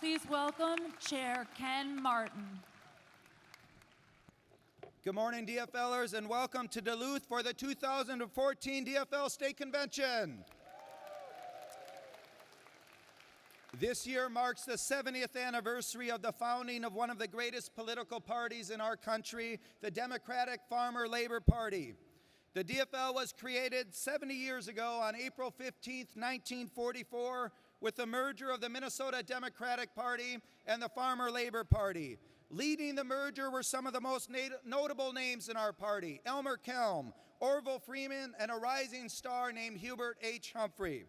Please welcome Chair Ken Martin. Good morning, DFLers, and welcome to Duluth for the 2014 DFL State Convention. This year marks the 70th anniversary of the founding of one of the greatest political parties in our country, the Democratic Farmer Labor Party. The DFL was created 70 years ago on April 15, 1944, with the merger of the Minnesota Democratic Party and the Farmer Labor Party. Leading the merger were some of the most notable names in our party: Elmer Kelm, Orville Freeman, and a rising star named Hubert H. Humphrey.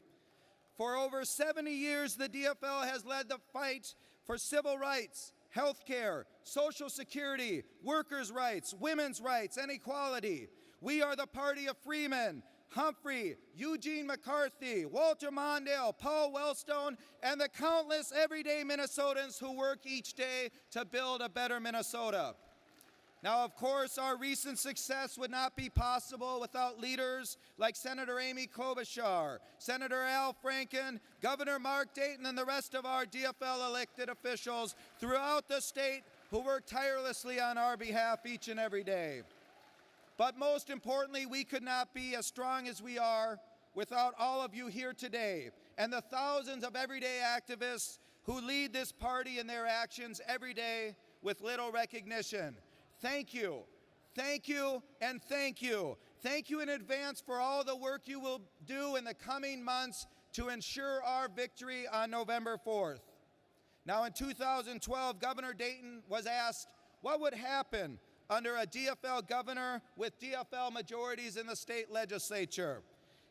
For over 70 years, the DFL has led the fight for civil rights, health care, Social Security, workers' rights, women's rights, and equality. We are the party of Freeman, Humphrey, Eugene McCarthy, Walter Mondale, Paul Wellstone, and the countless everyday Minnesotans who work each day to build a better Minnesota. Now, of course, our recent success would not be possible without leaders like Senator Amy Klobuchar, Senator Al Franken, Governor Mark Dayton, and the rest of our DFL elected officials throughout the state who work tirelessly on our behalf each and every day. But most importantly, we could not be as strong as we are without all of you here today and the thousands of everyday activists who lead this party in their actions every day with little recognition. Thank you, and thank you. Thank you in advance for all the work you will do in the coming months to ensure our victory on November 4th. Now, in 2012, Governor Dayton was asked what would happen under a DFL governor with DFL majorities in the state legislature.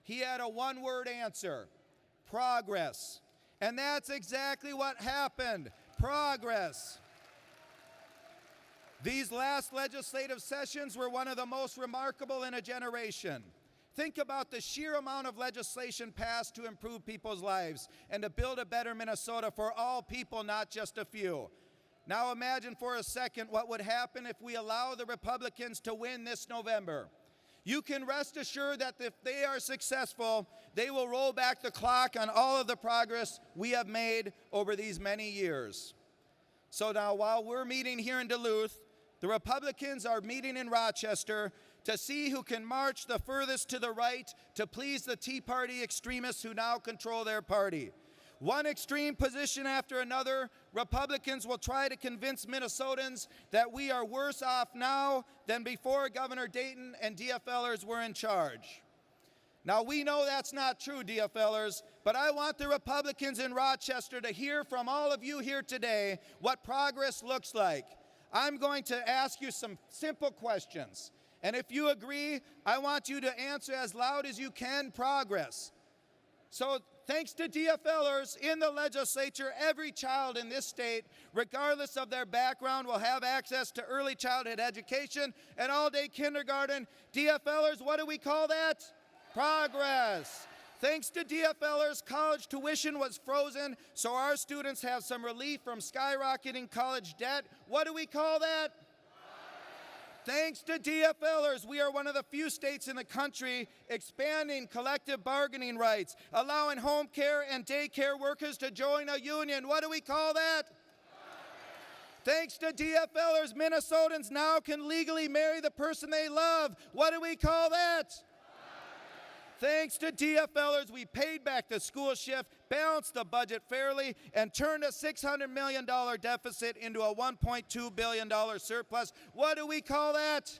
He had a one-word answer: progress. And that's exactly what happened: progress. These last legislative sessions were one of the most remarkable in a generation. Think about the sheer amount of legislation passed to improve people's lives and to build a better Minnesota for all people, not just a few. Now imagine for a second what would happen if we allow the Republicans to win this November. You can rest assured that if they are successful, they will roll back the clock on all of the progress we have made over these many years. So now, while we're meeting here in Duluth, the Republicans are meeting in Rochester to see who can march the furthest to the right to please the Tea Party extremists who now control their party. One extreme position after another, Republicans will try to convince Minnesotans that we are worse off now than before Governor Dayton and DFLers were in charge. Now, we know that's not true, DFLers, but I want the Republicans in Rochester to hear from all of you here today what progress looks like. I'm going to ask you some simple questions, and if you agree, I want you to answer as loud as you can: progress. So, thanks to DFLers in the legislature, every child in this state, regardless of their background, will have access to early childhood education and all-day kindergarten. DFLers, what do we call that? Progress. Thanks to DFLers, college tuition was frozen, so our students have some relief from skyrocketing college debt. What do we call that? Thanks to DFLers, we are one of the few states in the country expanding collective bargaining rights, allowing home care and daycare workers to join a union. What do we call that? Thanks to DFLers, Minnesotans now can legally marry the person they love. What do we call that? Thanks to DFLers, we paid back the school shift, balanced the budget fairly, and turned a $600 million deficit into a $1.2 billion surplus. What do we call that?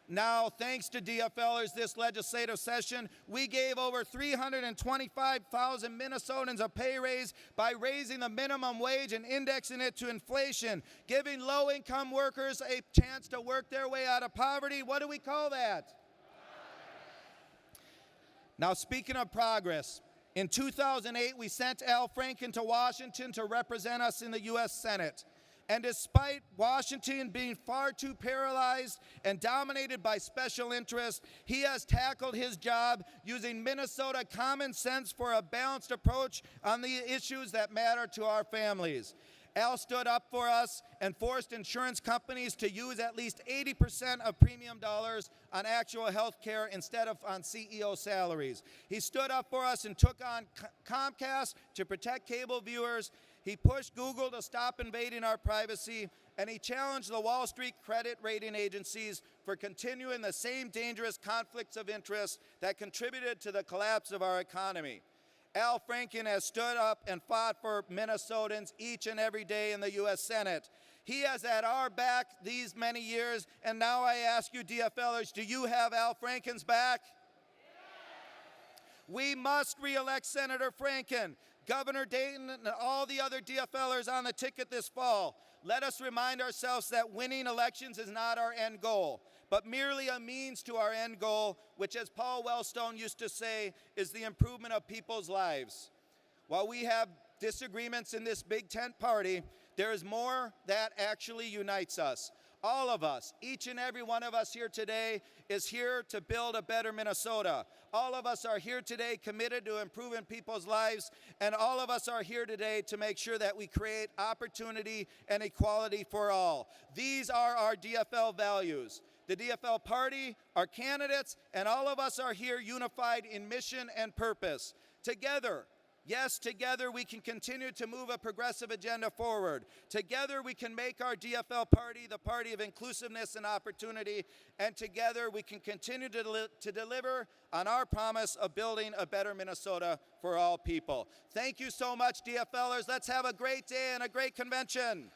Now, thanks to DFLers this legislative session, we gave over 325,000 Minnesotans a pay raise by raising the minimum wage and indexing it to inflation, giving low-income workers a chance to work their way out of poverty. What do we call that? Now, speaking of progress, in 2008, we sent Al Franken to Washington to represent us in the U.S. Senate. And despite Washington being far too paralyzed and dominated by special interests, he has tackled his job using Minnesota common sense for a balanced approach on the issues that matter to our families. Al stood up for us and forced insurance companies to use at least 80% of premium dollars on actual health care instead of on CEO salaries. He stood up for us and took on Comcast to protect cable viewers. He pushed Google to stop invading our privacy, and he challenged the Wall Street credit rating agencies for continuing the same dangerous conflicts of interest that contributed to the collapse of our economy. Al Franken has stood up and fought for Minnesotans each and every day in the U.S. Senate. He has had our back these many years, and now I ask you, DFLers, do you have Al Franken's back? We must re-elect Senator Franken, Governor Dayton, and all the other DFLers on the ticket this fall. Let us remind ourselves that winning elections is not our end goal, but merely a means to our end goal, which, as Paul Wellstone used to say, is the improvement of people's lives. While we have disagreements in this big tent party, there is more that actually unites us. All of us, each and every one of us here today, is here to build a better Minnesota. All of us are here today committed to improving people's lives, and all of us are here today to make sure that we create opportunity and equality for all. These are our DFL values. The DFL party, our candidates, and all of us are here unified in mission and purpose. Together, yes, together we can continue to move a progressive agenda forward. Together we can make our DFL party the party of inclusiveness and opportunity, and together we can continue to deliver on our promise of building a better Minnesota for all people. Thank you so much, DFLers. Let's have a great day and a great convention.